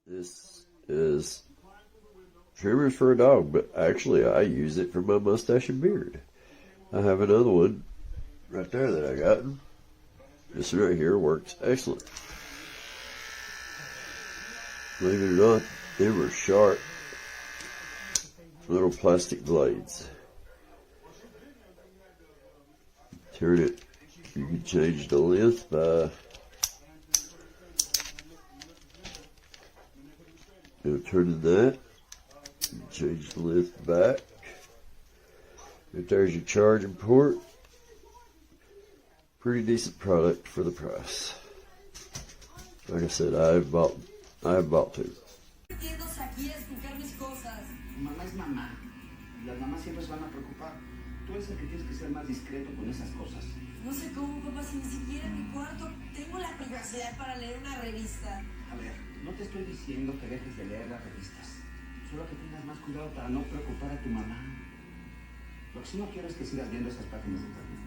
This is trimmers for a dog, but actually I use it for my mustache and beard. I have another one right there that I got. This one right here works excellent. Believe it or not, they were sharp little plastic blades. Turn it, you can change the length by turning that. You can change the length back. If there's your charging port, pretty decent product for the price. Like I said, I've bought two. Mamá es mamá. Las mamás siempre se van a preocupar. Tú eres el que tienes que ser más discreto con esas cosas. No sé cómo, papá, si ni siquiera en mi cuarto tengo la privacidad para leer una revista. A ver, no te estoy diciendo que dejes de leer las revistas. Solo que tengas más cuidado para no preocupar a tu mamá. Lo que sí no quiero es que sigas viendo esas páginas de internet.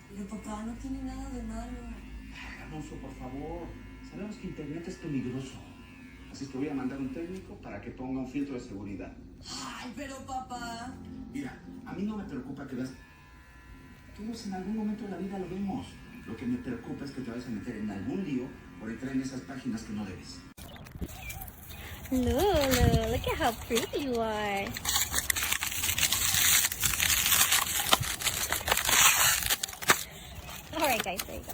Pero papá, no tiene nada de malo. Alonso, por favor. Sabemos que internet es peligroso. Así que voy a mandar un técnico para que ponga un filtro de seguridad. Ay, pero papá. Mira, a mí no me preocupa que veas. Todos en algún momento de la vida lo vemos. Lo que me preocupa es que te vayas a meter en algún lío por entrar en esas páginas que no debes. Lulu, look at how pretty you are. Alright guys, there you go.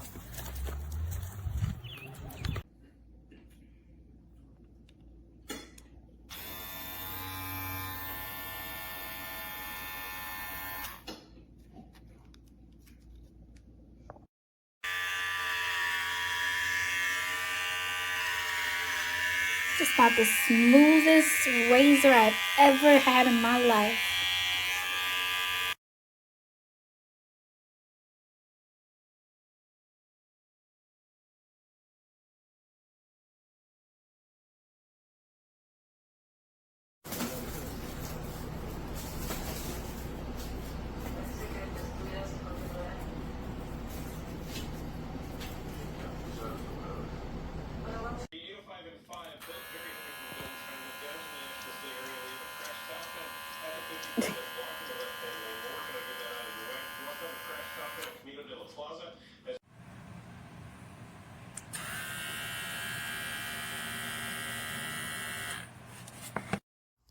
It's about the smoothest razor I've ever had in my life.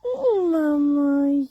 Oh, mamãe.